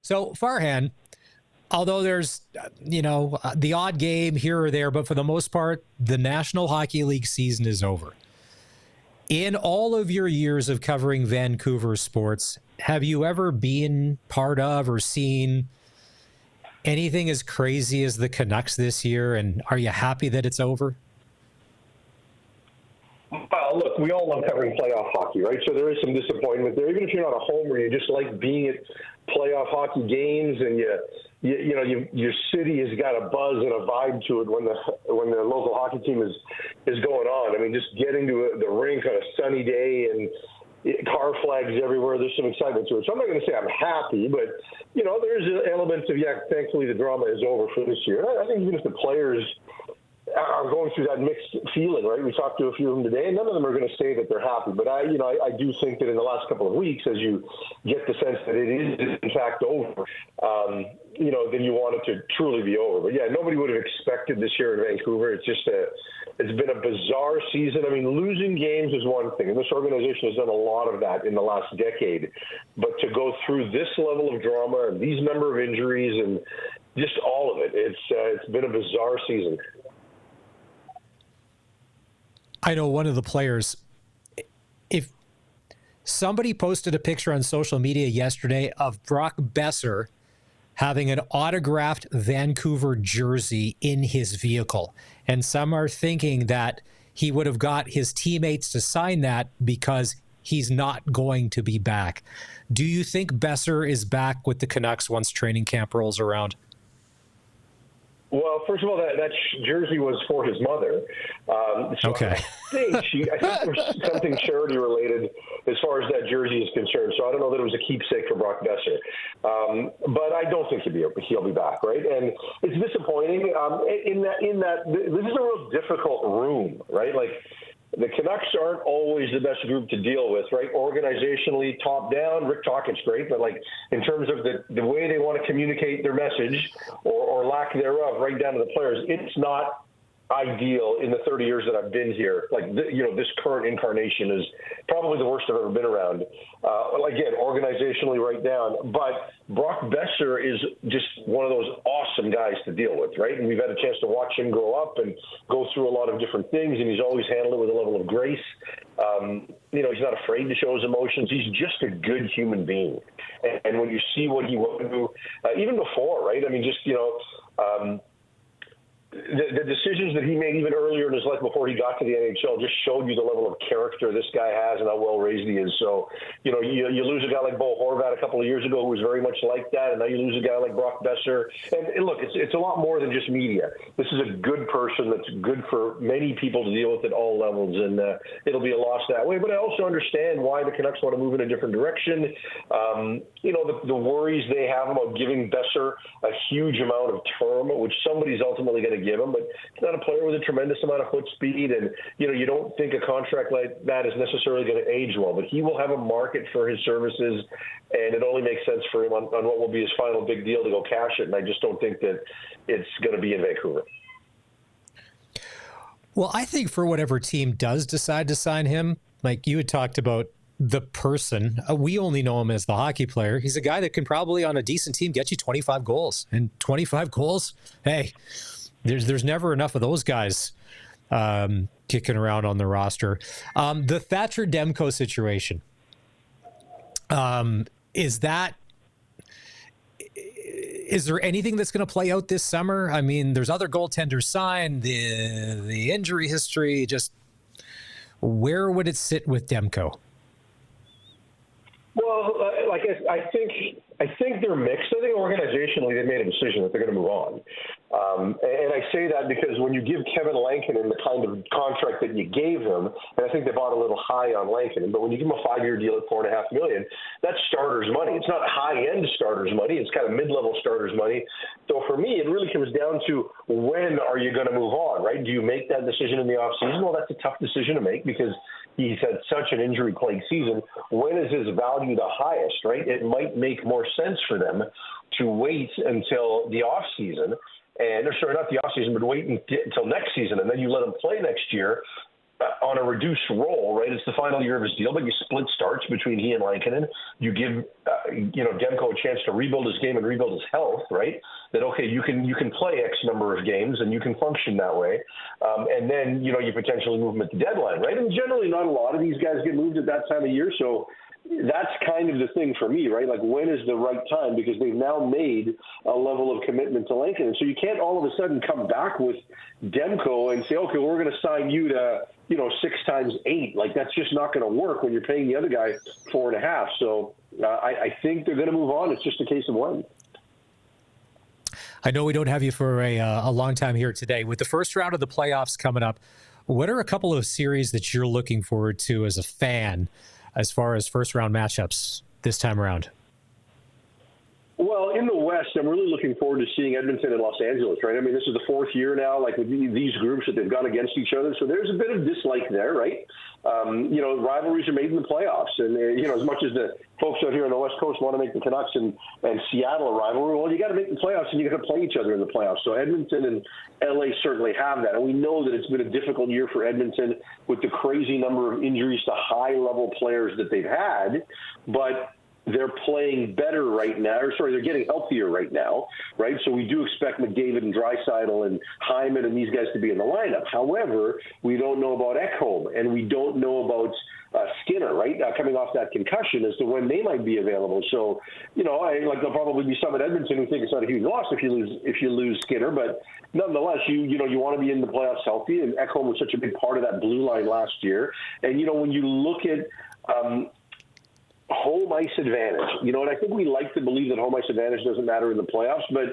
So, Farhan, although there's, the odd game here or there, but for the most part, the National Hockey League season is over. In all of your years of covering Vancouver sports, have you ever been part of or seen anything as crazy as the Canucks this year? And are you happy that it's over? Well, look, we all love covering playoff hockey, right? So there is some disappointment there. Even if you're not a homer, you just like being at playoff hockey games, and your city has got a buzz and a vibe to it when the local hockey team is going on. I mean, just getting to the rink on a sunny day and car flags everywhere, there's some excitement to it. So I'm not going to say I'm happy, but there's elements of thankfully the drama is over for this year. I think even if the players are going through that mixed feeling, right? We talked to a few of them today, and none of them are going to say that they're happy. But I do think that in the last couple of weeks, as you get the sense that it is in fact over, then you want it to truly be over. But yeah, nobody would have expected this year in Vancouver. It's just it's been a bizarre season. I mean, losing games is one thing, and this organization has done a lot of that in the last decade. But to go through this level of drama and these number of injuries and just all of it, it's been a bizarre season. I know one of the players, if somebody posted a picture on social media yesterday of Brock Besser having an autographed Vancouver jersey in his vehicle. And some are thinking that he would have got his teammates to sign that because he's not going to be back. Do you think Besser is back with the Canucks once training camp rolls around? Well, first of all, that jersey was for his mother. Okay. I think there was something charity related as far as that jersey is concerned. So I don't know that it was a keepsake for Brock Besser. But I don't think he'll be back, right? And it's disappointing in that this is a real difficult room, right? Like, the Canucks aren't always the best group to deal with, right? Organizationally, top down, Rick Tocchet's great, but like in terms of the way they want to communicate their message or lack thereof, right down to the players, it's not ideal in the 30 years that I've been here. Like, this current incarnation is probably the worst I've ever been around. Again, organizationally right down. But Brock Besser is just one of those awesome guys to deal with, right? And we've had a chance to watch him grow up and go through a lot of different things, and he's always handled it with a level of grace. He's not afraid to show his emotions. He's just a good human being. And when you see what he went through, even before, right? I mean, just, the decisions that he made even earlier in his life before he got to the NHL just showed you the level of character this guy has and how well raised he is. So, you lose a guy like Bo Horvat a couple of years ago who was very much like that, and now you lose a guy like Brock Besser. And look, it's a lot more than just media. This is a good person that's good for many people to deal with at all levels, and it'll be a loss that way. But I also understand why the Canucks want to move in a different direction. The worries they have about giving Besser a huge amount of term, which somebody's ultimately going to give him, but he's not a player with a tremendous amount of foot speed, and you don't think a contract like that is necessarily going to age well, but he will have a market for his services, and it only makes sense for him on what will be his final big deal to go cash it, and I just don't think that it's going to be in Vancouver. Well, I think for whatever team does decide to sign him, like you had talked about the person, we only know him as the hockey player. He's a guy that can probably on a decent team get you 25 goals, and 25 goals, hey, There's never enough of those guys kicking around on the roster. The Thatcher Demko situation, is there anything that's going to play out this summer? I mean, there's other goaltenders signed, the injury history, just where would it sit with Demko? Well, I think they're mixed. I think organizationally they made a decision that they're going to move on. And I say that because when you give Kevin Lankinen the kind of contract that you gave him, and I think they bought a little high on Lankinen, but when you give him a 5-year deal at $4.5 million, that's starters money. It's not high-end starters money. It's kind of mid-level starters money. So for me, it really comes down to when are you going to move on, right? Do you make that decision in the offseason? Well, that's a tough decision to make because he's had such an injury-plagued season. When is his value the highest, right? It might make more sense for them to wait until the offseason, not the offseason, but wait until next season, and then you let him play next year. on a reduced role, right? It's the final year of his deal, but you split starts between he and Lankinen. You give, Demko a chance to rebuild his game and rebuild his health, right? That, okay, you can play X number of games and you can function that way. And then, you potentially move him at the deadline, right? And generally not a lot of these guys get moved at that time of year. So that's kind of the thing for me, right? Like, when is the right time? Because they've now made a level of commitment to Lankinen. So you can't all of a sudden come back with Demko and say, okay, we're going to sign you to, 6 times 8. Like, that's just not going to work when you're paying the other guy 4.5. So I think they're going to move on. It's just a case of when. I know we don't have you for a long time here today. With the first round of the playoffs coming up, what are a couple of series that you're looking forward to as a fan as far as first-round matchups this time around? Well, in the West, I'm really looking forward to seeing Edmonton and Los Angeles, right? I mean, this is the 4th year now, like, with these groups that they've gone against each other. So there's a bit of dislike there, right? Rivalries are made in the playoffs. And, as much as the folks out here on the West Coast want to make the Canucks and Seattle a rivalry, well, you got to make the playoffs and you got to play each other in the playoffs. So Edmonton and LA certainly have that. And we know that it's been a difficult year for Edmonton with the crazy number of injuries to high-level players that they've had. But they're playing better right now, they're getting healthier right now, right? So we do expect McDavid and Draisaitl and Hyman and these guys to be in the lineup. However, we don't know about Ekholm, and we don't know about Skinner, right? Coming off that concussion as to when they might be available. So, there'll probably be some at Edmonton who think it's not a huge loss if you lose Skinner, but nonetheless, you want to be in the playoffs healthy, and Ekholm was such a big part of that blue line last year. And when you look at home ice advantage, and I think we like to believe that home ice advantage doesn't matter in the playoffs, but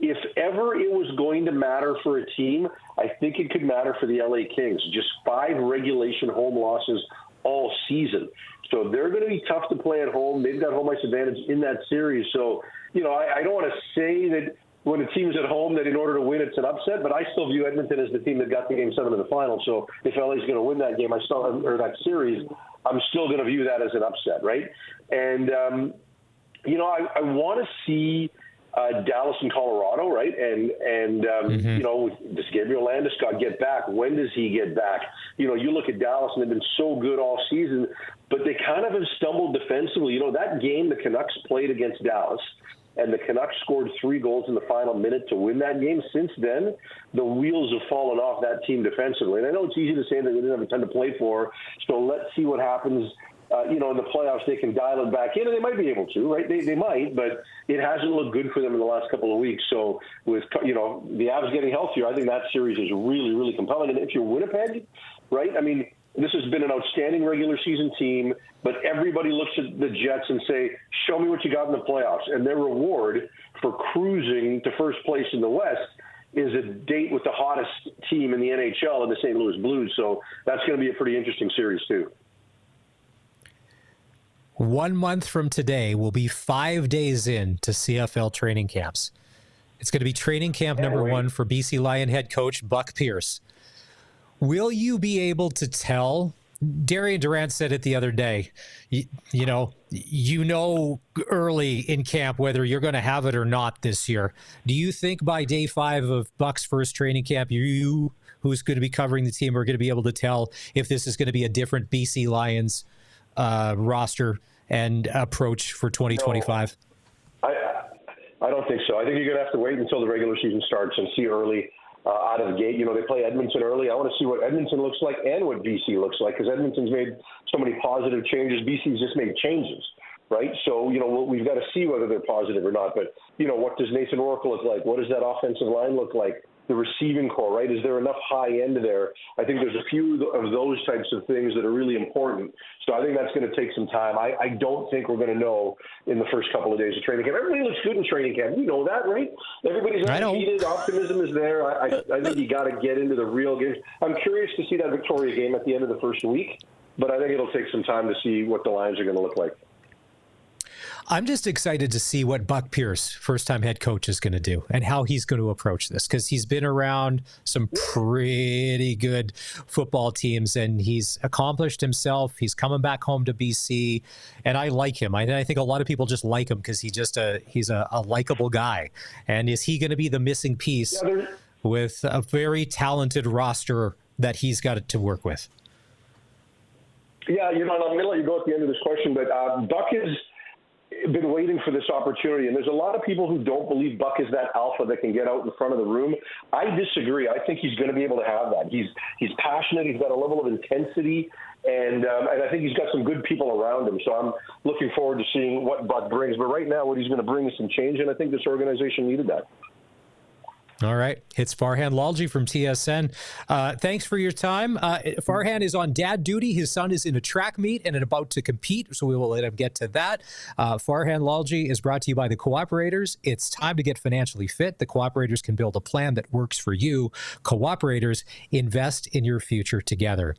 if ever it was going to matter for a team, I think it could matter for the LA Kings. Just 5 regulation home losses all season. So they're going to be tough to play at home. They've got home ice advantage in that series. So, I don't want to say that when a team's at home that in order to win it's an upset, but I still view Edmonton as the team that got the Game 7 in the final. So if LA's going to win that game, or that series, I'm still going to view that as an upset, right? And, I want to see Dallas and Colorado, right? And does Gabriel Landeskog get back? When does he get back? You look at Dallas, and they've been so good all season, but they kind of have stumbled defensively. That game the Canucks played against Dallas, and the Canucks scored 3 goals in the final minute to win that game. Since then, the wheels have fallen off that team defensively. And I know it's easy to say that they didn't have a ton to play for, so let's see what happens. In the playoffs, they can dial it back in, and they might be able to, right? They might, but it hasn't looked good for them in the last couple of weeks. So with, the Avs getting healthier, I think that series is really, really compelling. And if you're Winnipeg, right, I mean, this has been an outstanding regular season team, but everybody looks at the Jets and say, show me what you got in the playoffs. And their reward for cruising to first place in the West is a date with the hottest team in the NHL, in the St. Louis Blues. So that's going to be a pretty interesting series, too. 1 month from today, we'll be 5 days in to CFL training camps. It's going to be training camp number 1 for BC Lion head coach Buck Pierce. Will you be able to tell? Darian Durant said it the other day. You know early in camp whether you're going to have it or not this year. Do you think by day 5 of Buck's first training camp, you, who's going to be covering the team, are going to be able to tell if this is going to be a different BC Lions roster and approach for 2025? No, I don't think so. I think you're going to have to wait until the regular season starts and see early. Out of the gate, they play Edmonton early. I want to see what Edmonton looks like and what BC looks like, because Edmonton's made so many positive changes. BC's just made changes, right? So, we've got to see whether they're positive or not. But, what does Nathan Rourke look like? What does that offensive line look like? The receiving core, right? Is there enough high end there? I think there's a few of those types of things that are really important. So I think that's going to take some time. I don't think we're going to know in the first couple of days of training camp. Everybody looks good in training camp. You know that, right? Everybody's undefeated. Optimism is there. I think you got to get into the real game. I'm curious to see that Victoria game at the end of the first week, but I think it'll take some time to see what the Lions are going to look like. I'm just excited to see what Buck Pierce, first-time head coach, is going to do and how he's going to approach this, because he's been around some pretty good football teams and he's accomplished himself. He's coming back home to BC, and I like him. I think a lot of people just like him because he's a likable guy. And is he going to be the missing piece with a very talented roster that he's got to work with? Yeah, and I'm going to let you go at the end of this question, but Buck has been waiting for this opportunity, and there's a lot of people who don't believe Buck is that alpha that can get out in front of the room. I disagree. I think he's going to be able to have that. He's passionate. He's got a level of intensity, and I think he's got some good people around him. So I'm looking forward to seeing what Buck brings. But right now, what he's going to bring is some change, and I think this organization needed that. All right. It's Farhan Lalji from TSN. Thanks for your time. Farhan is on dad duty. His son is in a track meet and about to compete, so we will let him get to that. Farhan Lalji is brought to you by the Cooperators. It's time to get financially fit. The Cooperators can build a plan that works for you. Cooperators, invest in your future together.